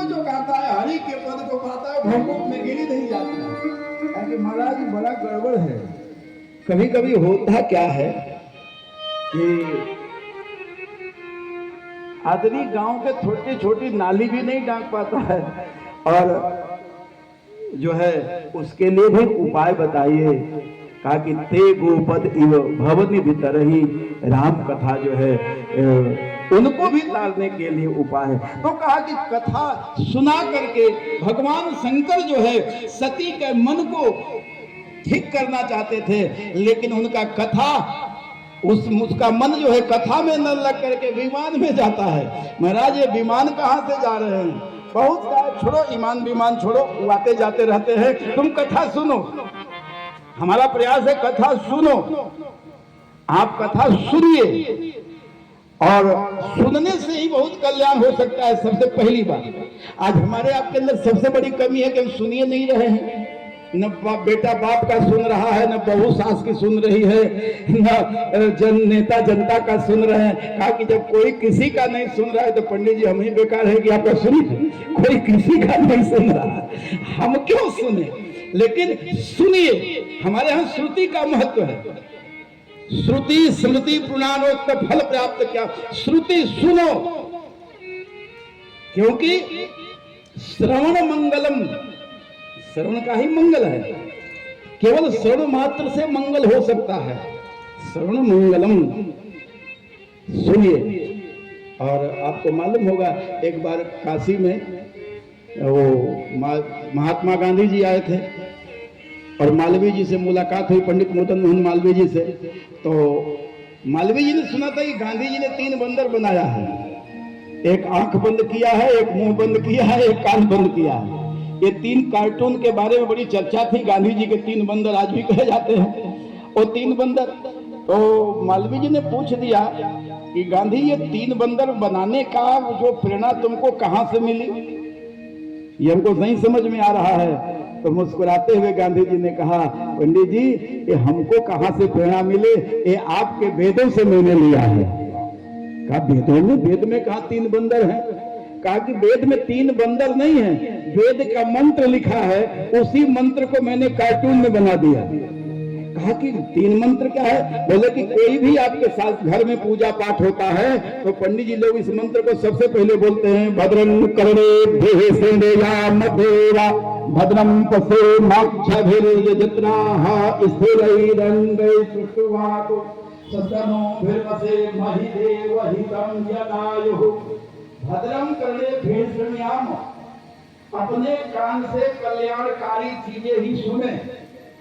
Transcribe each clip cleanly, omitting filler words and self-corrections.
जो गाता है हरि के पद को गाता है भगवत में गिरी नहीं जाता है। महाराज बड़ा गड़बड़ है। कभी कभी होता क्या है कि आदमी गांव के छोटी छोटी नाली भी नहीं डांक पाता है और जो है उसके लिए भी उपाय बताइए। कहा कि ते गोपद इव भवनी भीतर ही राम कथा जो है उनको भी तारने के लिए उपाय है। तो कहा कि कथा सुना करके भगवान शंकर जो है सती के मन को ठीक करना चाहते थे, लेकिन उनका कथा उसका मन जो है कथा में न लग करके विमान में जाता है। महाराज ये विमान कहाँ से जा रहे हैं? बहुत छोड़ो, ईमान विमान छोड़ो, वो आते जाते रहते हैं। तुम कथा सुनो, हमारा प्रयास है कथा सुनो। आप कथा सुनिए और सुनने से ही बहुत कल्याण हो सकता है। सबसे पहली बात, आज हमारे आपके अंदर सबसे बड़ी कमी है कि हम सुनिए नहीं रहे हैं। न बेटा बाप का सुन रहा है, न बहू सास की सुन रही है, न नेता जनता का सुन रहे हैं। कहा कि जब कोई किसी का नहीं सुन रहा है तो पंडित जी हम ही बेकार है कि आपका सुनिए। कोई किसी का नहीं सुन रहा है, हम क्यों सुने? लेकिन सुनिए, हमारे यहाँ श्रुति का महत्व है। श्रुति स्मृति पुराणोक्त फल प्राप्त क्या? श्रुति सुनो, क्योंकि श्रवण मंगलम, श्रवण का ही मंगल है। केवल श्रवण मात्र से मंगल हो सकता है। श्रवण मंगलम, सुनिए। और आपको मालूम होगा एक बार काशी में वो महात्मा गांधी जी आए थे और मालवीय जी से मुलाकात हुई, पंडित मदन मोहन मालवीय जी से। तो मालवीय जी ने सुना था कि गांधी जी ने 3 बंदर बनाया है। एक आंख बंद किया है, एक मुंह बंद किया है, एक कान बंद किया है। ये 3 कार्टून के बारे में बड़ी चर्चा थी। गांधी जी के 3 बंदर आज भी कहे जाते हैं। वो 3 बंदर, तो मालवीय जी ने पूछ दिया कि गांधी ये 3 बंदर बनाने का जो प्रेरणा तुमको कहां से मिली? ये हमको नहीं समझ में आ रहा है। तो मुस्कुराते हुए गांधी जी ने कहा, पंडित जी ये हमको कहां से प्रेरणा मिले? ये आपके वेदों से मैंने लिया है। कहा वेदों में? वेद में कहा 3 बंदर हैं? कहा कि वेद में 3 बंदर नहीं है, वेद का मंत्र लिखा है, उसी मंत्र को मैंने कार्टून में बना दिया। कहा कि 3 मंत्र क्या है? बोले कि कोई भी आपके साथ घर में पूजा पाठ होता है तो पंडित जी लोग इस मंत्र को सबसे पहले बोलते हैं, भद्रं कर्णे सेनेया मधेरा भद्रं पशे माक्षभिर्यजत्राः स्थिरैरङ्गैः सुष्ठुवातो सज्जनो भिर्वसे महिदेवहितं यदायुः। भद्रं कर्णे भेषण्याम, अपने कान से कल्याणकारी चीजें ही सुने।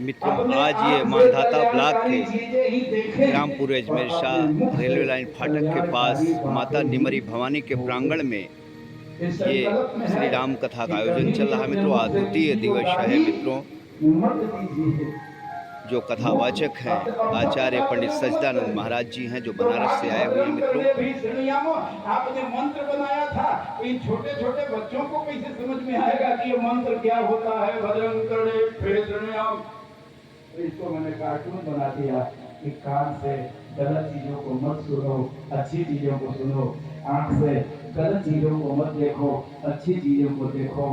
मित्रों, आज ये मानधाता ब्लॉक के रामपुर अजमेर शाह रेलवे लाइन फाटक के पास माता निमरी भवानी के प्रांगण में ये श्री राम कथा का आयोजन चल रहा है। मित्रों, अद्वितीय दिवस है। मित्रों, जो कथावाचक हैं आचार्य पंडित सच्चिदानंद महाराज जी हैं, जो बनारस से आए हुए हैं। मित्रों, आपने मंत्र बनाया था, इन छोटे छोटे बच्चों को कैसे समझ में आएगा कि ये मंत्र क्या होता है? भद्रं कर्णे भेषण्याम, इसको मैंने कार्टून बना दिया कि कान से गलत चीजों को मत सुनो, अच्छी चीजों को सुनो। आंख से गलत चीजों को मत देखो, अच्छी चीजों को देखो।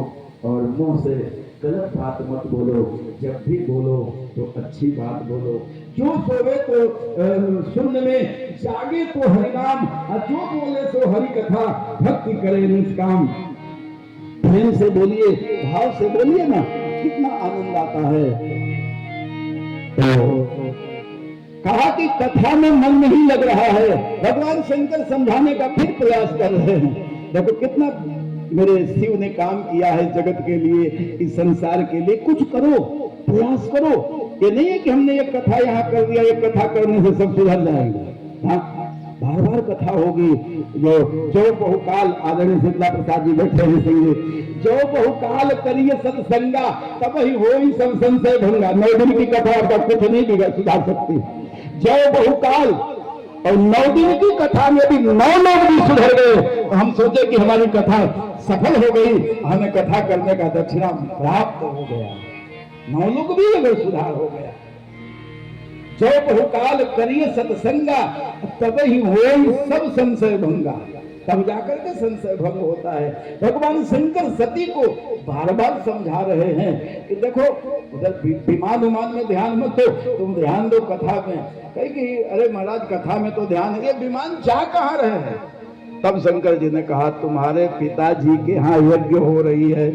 और मुंह से गलत बात मत बोलो, जब भी बोलो तो अच्छी बात बोलो। जो सोवे तो सुनने में, जागे तो हरिनाम, जो बोले तो हरि कथा, भक्ति करे निष्काम। प्रेम से बोलिए, भाव से बोलिए ना, कितना आनंद आता है। तो कहा कि कथा में मन नहीं लग रहा है। भगवान शंकर समझाने का फिर प्रयास कर रहे हैं। देखो कितना मेरे शिव ने काम किया है जगत के लिए, इस संसार के लिए। कुछ करो, प्रयास करो। ये नहीं है कि हमने ये कथा यहाँ कर दिया, ये कथा करने से सब सुधर जाएंगे। हाँ, बार बार कथा होगी। जो बहुकाल आदरणीय शीतला प्रसाद जी बैठे हैं सिंह जी, जो बहुकाल करिए सत्संगा तब ही हो ही संशय भंगा। 9 दिन की कथा आपका कुछ नहीं बिगड़ सुधार सकती। जो बहुकाल और 9 दिन की कथा में भी 9 लोग भी सुधर गए, हम सोचे कि हमारी कथा सफल हो गई, हमें कथा करने का दक्षिणा प्राप्त हो गया। 9 लोग भी अगर सुधार हो गया। जो बहुकाल करिए सत्संगा तब ही हो सब संशय भंगा, तब जाकर के संशय भंग होता है। भगवान शंकर सती को बार बार समझा रहे हैं कि देखो उधर विमान उमान में ध्यान मत दो, तुम ध्यान दो कथा में। कही कि अरे महाराज कथा में तो ध्यान है, विमान जा कहाँ रहे हैं। तब शंकर जी ने कहा तुम्हारे पिताजी के यहाँ यज्ञ हो रही है,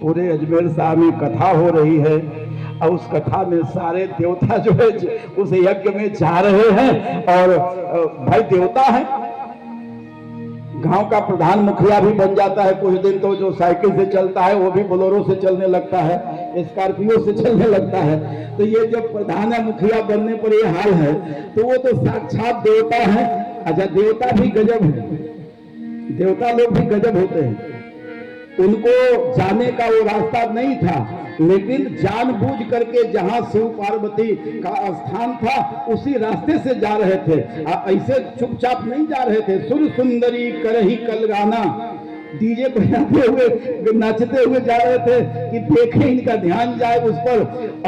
पूरे अजमेर साहब में कथा हो रही है, और उस कथा में सारे देवता जो है उस यज्ञ में जा रहे हैं। और भाई देवता है, गांव का प्रधान मुखिया भी बन जाता है कुछ दिन, तो जो साइकिल से चलता है वो भी बोलेरो से चलने लगता है, स्कॉर्पियो से चलने लगता है। तो ये जब प्रधान मुखिया बनने पर ये हाल है, तो वो तो साक्षात देवता है। अच्छा देवता भी गजब है, देवता लोग भी गजब होते हैं। उनको जाने का वो रास्ता नहीं था, लेकिन जानबूझ करके जहां शिव पार्वती का स्थान था उसी रास्ते से जा रहे थे। ऐसे चुपचाप नहीं जा रहे थे। सुर सुंदरी करही कल गाना, डीजे बजाते हुए नाचते हुए जा रहे थे कि देखें इनका ध्यान जाए उस पर।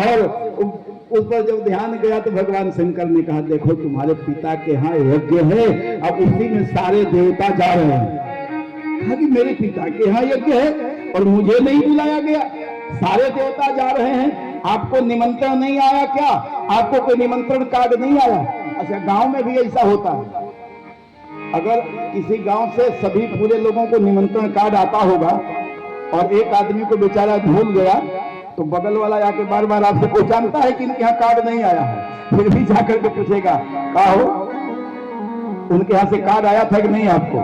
और उस पर जब ध्यान गया तो भगवान शंकर ने कहा देखो तुम्हारे पिता के यहाँ यज्ञ है, अब उसी में सारे देवता जा रहे हैं। कहा कि मेरे पिता के यहाँ यज्ञ है और मुझे नहीं बुलाया गया, सारे देवता जा रहे हैं, आपको निमंत्रण नहीं आया क्या? आपको कोई निमंत्रण कार्ड नहीं आया? अच्छा गांव में भी ऐसा होता है, अगर किसी गांव से सभी पूरे लोगों को निमंत्रण कार्ड आता होगा और एक आदमी को बेचारा भूल गया, तो बगल वाला आके बार बार आपसे कोई जानता है कि इनके यहाँ कार्ड नहीं आया है, फिर भी जाकर के पूछेगा क्या हो उनके यहाँ से कार्ड आया था कि नहीं आपको?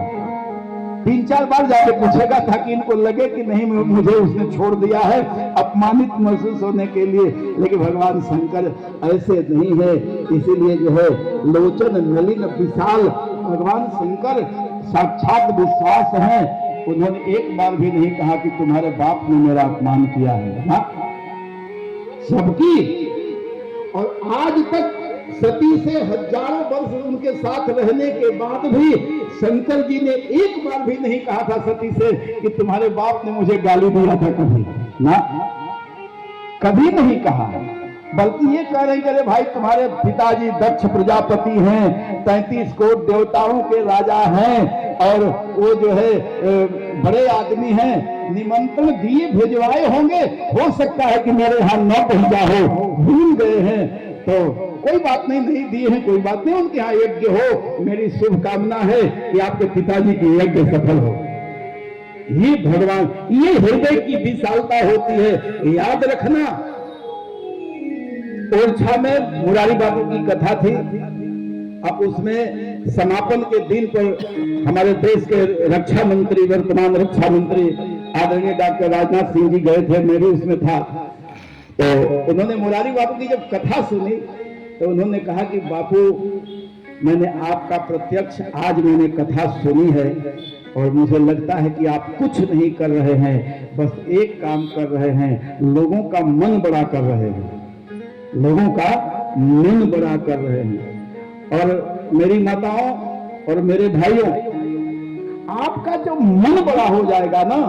3-4 बार जाके पूछेगा ताकि इनको लगे कि नहीं मुझे उसने छोड़ दिया है, अपमानित महसूस होने के लिए। लेकिन भगवान शंकर ऐसे नहीं है, इसीलिए जो है लोचन नलिन विशाल भगवान शंकर साक्षात विश्वास है। उन्होंने एक बार भी नहीं कहा कि तुम्हारे बाप ने मेरा अपमान किया है ना, सबकी। और आज तक सती से हजारों वर्ष उनके साथ रहने के बाद भी शंकर जी ने एक बार भी नहीं कहा था सती से कि तुम्हारे बाप ने मुझे गाली दिया था, कभी ना, कभी नहीं कहा। बल्कि ये कह रहे हैं कि भाई तुम्हारे पिताजी दक्ष प्रजापति हैं, 33 करोड़ देवताओं के राजा हैं, और वो जो है बड़े आदमी हैं, निमंत्रण दिए भेजवाए होंगे, हो सकता है कि मेरे यहाँ न पहुंचा हो, भूल गए हैं, तो कोई बात नहीं, नहीं दिए हैं कोई बात नहीं, उनके यहाँ यज्ञ हो, मेरी शुभकामना है कि आपके पिताजी की यज्ञ सफल हो। ये भगवान, ये हृदय की विशालता होती है। याद रखना ओरछा में मुरारी बाबू की कथा थी, अब उसमें समापन के दिन पर हमारे देश के रक्षा मंत्री, वर्तमान रक्षा मंत्री आदरणीय डॉक्टर राजनाथ सिंह जी गए थे, मैं भी उसमें था। तो उन्होंने मुरारी बाबू की जब कथा सुनी तो उन्होंने कहा कि बापू मैंने आपका प्रत्यक्ष आज मैंने कथा सुनी है और मुझे लगता है कि आप कुछ नहीं कर रहे हैं, बस एक काम कर रहे हैं, लोगों का मन बड़ा कर रहे हैं, लोगों का मन बड़ा कर रहे हैं। और मेरी माताओं और मेरे भाइयों, आपका जो मन बड़ा हो जाएगा ना,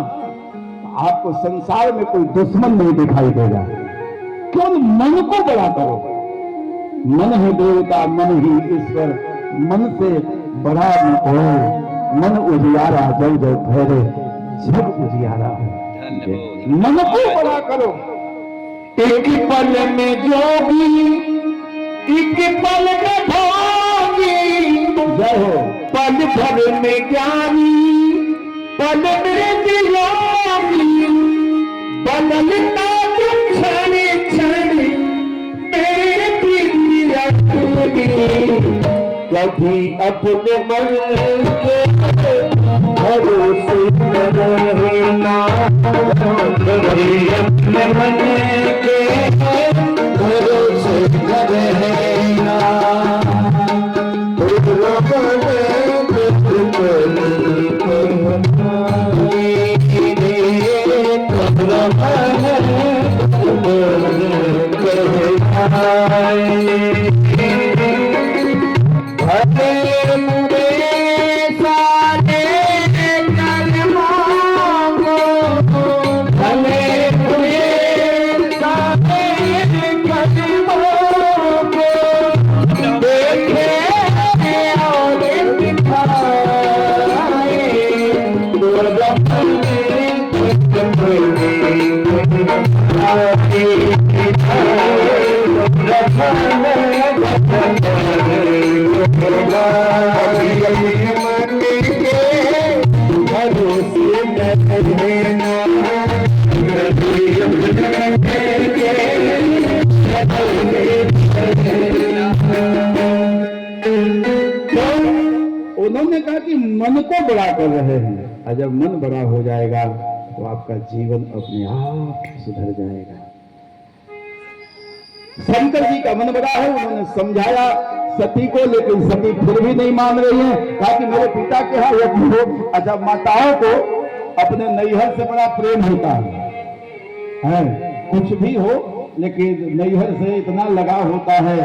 आपको संसार में कोई दुश्मन नहीं दिखाई देगा। क्यों मन को बड़ा करो, मन है देवता मन ही ईश्वर, मन से बड़ा न कोई, मन उजियारा जब जब ठहरे जब उजियारा हो। मन को बड़ा करो। एक पल में जोगी, एक पल में भोगी, जय हो। पल भर में ज्ञानी, पल में दिलोगी, बदलता क्षण क्षण मेरे प्रिय रखोगी। कभी अपने मन के भरोसे रहना, कभी अपने मन के भरोसे रहना। कि मन को बड़ा कर रहे हैं, और जब मन बड़ा हो जाएगा तो आपका जीवन अपने आप सुधर जाएगा। शंकर जी का मन बड़ा है, उन्होंने समझाया सती को, लेकिन सती फिर भी नहीं मान रही है। कहा कि मेरे पिता के यहाँ यज्ञ हो। अच्छा, माताओं को अपने नैहर से बड़ा प्रेम होता है, कुछ भी हो लेकिन नैहर से इतना लगाव होता है